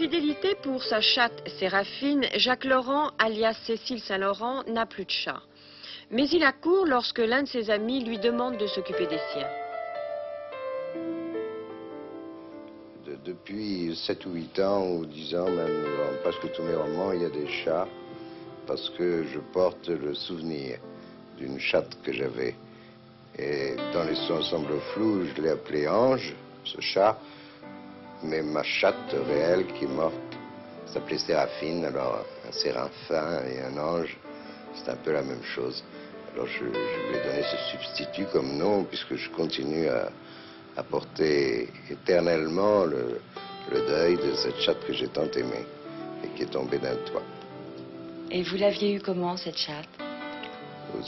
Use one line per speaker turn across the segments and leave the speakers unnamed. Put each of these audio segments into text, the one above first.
fidélité pour sa chatte Séraphine, Jacques Laurent, alias Cécile Saint-Laurent, n'a plus de chat. Mais il accourt lorsque l'un de ses amis lui demande de s'occuper des siens.
Depuis 7 ou 8 ans, ou 10 ans, même dans presque tous mes romans, il y a des chats, parce que je porte le souvenir d'une chatte que j'avais. Et dans les ensembles flous, je l'ai appelée Ange, ce chat, mais ma chatte réelle qui est morte s'appelait Séraphine. Alors un séraphin et un ange, c'est un peu la même chose. Alors je lui ai donné ce substitut comme nom, puisque je continue à porter éternellement le deuil de cette chatte que j'ai tant aimée et qui est tombée d'un toit.
Et vous l'aviez eue comment, cette chatte?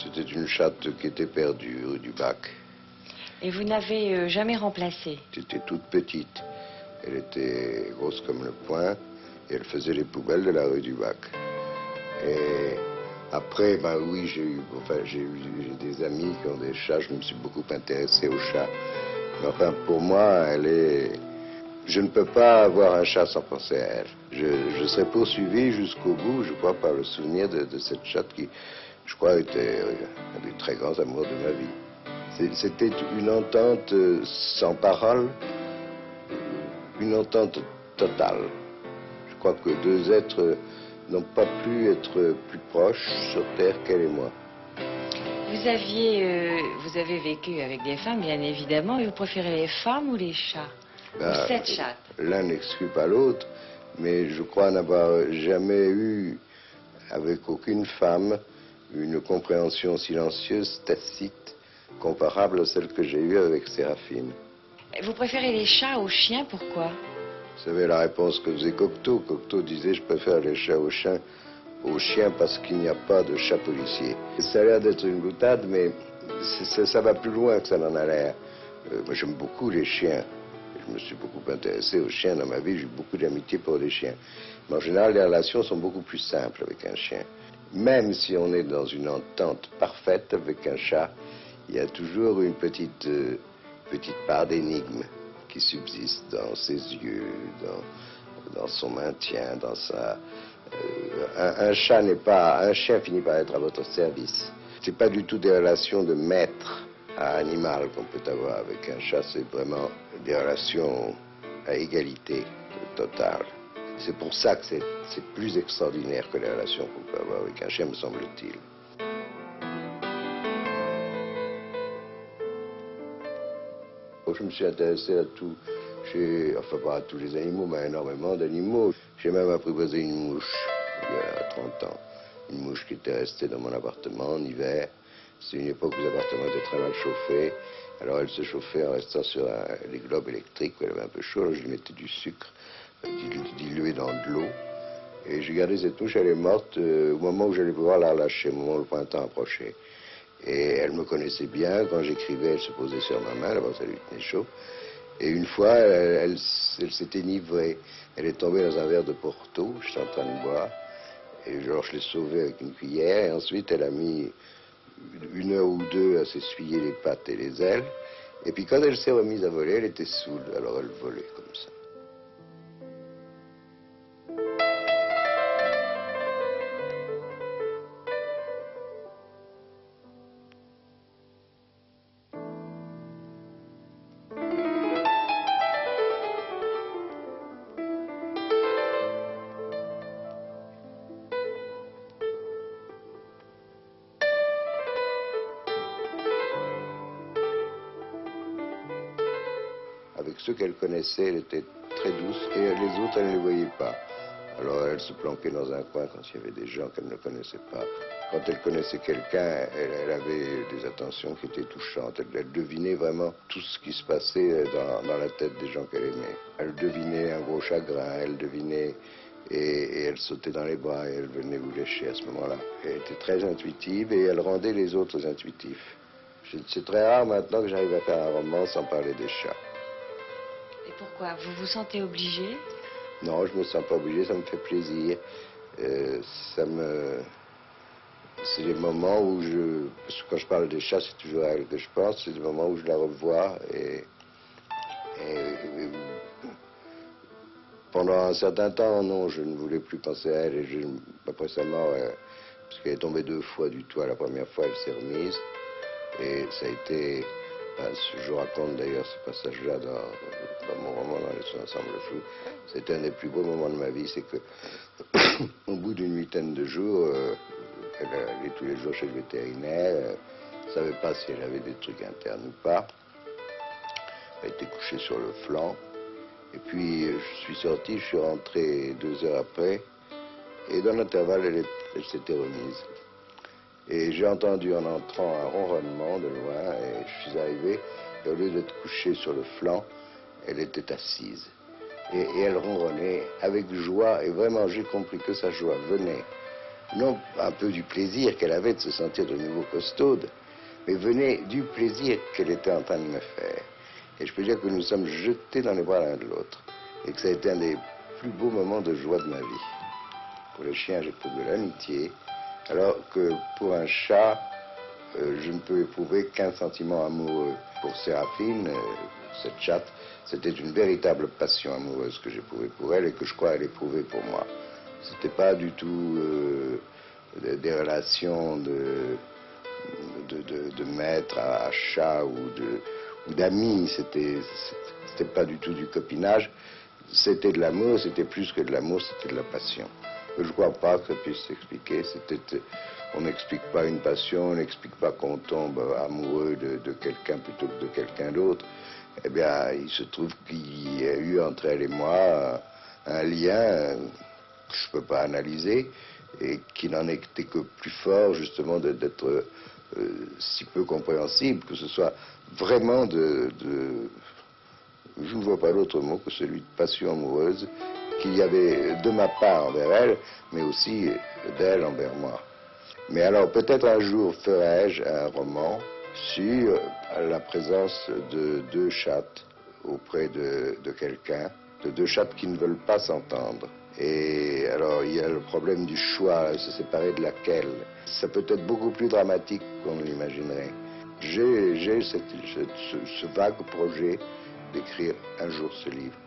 C'était une chatte qui était perdue rue du Bac.
Et vous n'avez jamais remplacé?
C'était toute petite. Elle était grosse comme le poing et elle faisait les poubelles de la rue du Bac. Et après, ben oui, j'ai des amis qui ont des chats. Je me suis beaucoup intéressé aux chats. Mais enfin, pour moi, je ne peux pas avoir un chat sans penser à elle. Je serai poursuivi jusqu'au bout, je crois, par le souvenir de cette chatte qui, je crois, était un des très grands amours de ma vie. C'était une entente sans parole, une entente totale. Je crois que deux êtres n'ont pas pu être plus proches sur Terre qu'elle et moi.
Vous avez vécu avec des femmes, bien évidemment, et vous préférez les femmes ou les chats? Ou cette chatte?
L'un n'exclut pas l'autre, mais je crois n'avoir jamais eu, avec aucune femme, une compréhension silencieuse, tacite, comparable à celle que j'ai eue avec Séraphine.
Vous préférez les chats aux chiens, pourquoi?
Vous savez la réponse que faisait Cocteau. Cocteau disait « Je préfère les chats aux chiens parce qu'il n'y a pas de chat policier ». Ça a l'air d'être une boutade, mais ça va plus loin que ça n'en a l'air. Moi, j'aime beaucoup les chiens. Je me suis beaucoup intéressé aux chiens dans ma vie. J'ai beaucoup d'amitié pour les chiens. Mais en général, les relations sont beaucoup plus simples avec un chien. Même si on est dans une entente parfaite avec un chat, il y a toujours une petite part d'énigme qui subsiste dans ses yeux, dans son maintien, dans sa... un chien finit par être à votre service. C'est pas du tout des relations de maître à animal qu'on peut avoir avec un chat, c'est vraiment des relations à égalité totale. C'est pour ça que c'est plus extraordinaire que les relations qu'on peut avoir avec un chien, me semble-t-il. Je me suis intéressé à tout, enfin pas à tous les animaux, mais à énormément d'animaux. J'ai même apprivoisé une mouche il y a 30 ans. Une mouche qui était restée dans mon appartement en hiver. C'est une époque où les appartements étaient très mal chauffés. Alors elle se chauffait en restant sur les globes électriques où elle avait un peu chaud. Alors je lui mettais du sucre dilué dans de l'eau. Et j'ai gardé cette mouche, elle est morte au moment où j'allais pouvoir la relâcher, au moment où le printemps approchait. Et elle me connaissait bien. Quand j'écrivais, elle se posait sur ma main. D'abord, ça lui tenait chaud. Et une fois, elle s'est enivrée. Elle est tombée dans un verre de Porto. J'étais en train de boire. Et genre, je l'ai sauvée avec une cuillère. Et ensuite, elle a mis 1 heure ou 2 à s'essuyer les pattes et les ailes. Et puis, quand elle s'est remise à voler, elle était saoule. Alors, elle volait comme ça. Avec ceux qu'elle connaissait, elle était très douce, et les autres, elle ne les voyait pas. Alors elle se planquait dans un coin quand il y avait des gens qu'elle ne connaissait pas. Quand elle connaissait quelqu'un, elle avait des attentions qui étaient touchantes. Elle devinait vraiment tout ce qui se passait dans la tête des gens qu'elle aimait. Elle devinait un gros chagrin, elle devinait, et elle sautait dans les bras, et elle venait vous lécher à ce moment-là. Elle était très intuitive, et elle rendait les autres intuitifs. C'est très rare maintenant que j'arrive à faire un roman sans parler des chats.
Et pourquoi? Vous vous sentez obligé?
Non, je me sens pas obligé, ça me fait plaisir. C'est les moments où parce que quand je parle des chats, c'est toujours à elle que je pense, c'est des moments où je la revois et Pendant un certain temps, non, je ne voulais plus penser à elle. Et après sa mort, parce qu'elle est tombée 2 fois du toit, la première fois, elle s'est remise. Et ça a été, je raconte d'ailleurs ce passage-là dans mon roman, dans Les Sons ensemble fou. C'était un des plus beaux moments de ma vie, c'est que au bout d'une 8aine de jours, elle allait tous les jours chez le vétérinaire, ne savait pas si elle avait des trucs internes ou pas. Elle était couchée sur le flanc. Et puis je suis sorti, je suis rentré 2 heures après, et dans l'intervalle, elle s'était remise. Et j'ai entendu en entrant un ronronnement de loin, et je suis arrivé, et au lieu d'être couchée sur le flanc, elle était assise. Et elle ronronnait avec joie, et vraiment j'ai compris que sa joie venait, non un peu du plaisir qu'elle avait de se sentir de nouveau costaude, mais venait du plaisir qu'elle était en train de me faire. Et je peux dire que nous sommes jetés dans les bras l'un de l'autre, et que ça a été un des plus beaux moments de joie de ma vie. Pour les chiens, j'éprouve de l'amitié, alors que pour un chat, je ne peux éprouver qu'un sentiment amoureux. Pour Séraphine, cette chatte, c'était une véritable passion amoureuse que j'éprouvais pour elle et que je crois elle éprouvait pour moi. C'était pas du tout des relations de maître à chat ou d'amis, c'était pas du tout du copinage, c'était de l'amour, c'était plus que de l'amour, c'était de la passion. Je ne crois pas que ça puisse s'expliquer. On n'explique pas une passion, on n'explique pas qu'on tombe amoureux de quelqu'un plutôt que de quelqu'un d'autre. Eh bien, il se trouve qu'il y a eu entre elle et moi un lien que je ne peux pas analyser et qui n'en était que plus fort, justement, d'être si peu compréhensible, que ce soit vraiment je ne vois pas d'autre mot que celui de passion amoureuse qu'il y avait de ma part envers elle, mais aussi d'elle envers moi. Mais alors peut-être un jour ferai-je un roman sur la présence de 2 chattes auprès de quelqu'un, de 2 chattes qui ne veulent pas s'entendre. Et alors il y a le problème du choix, se séparer de laquelle. Ça peut être beaucoup plus dramatique qu'on ne l'imaginerait. J'ai ce vague projet d'écrire un jour ce livre.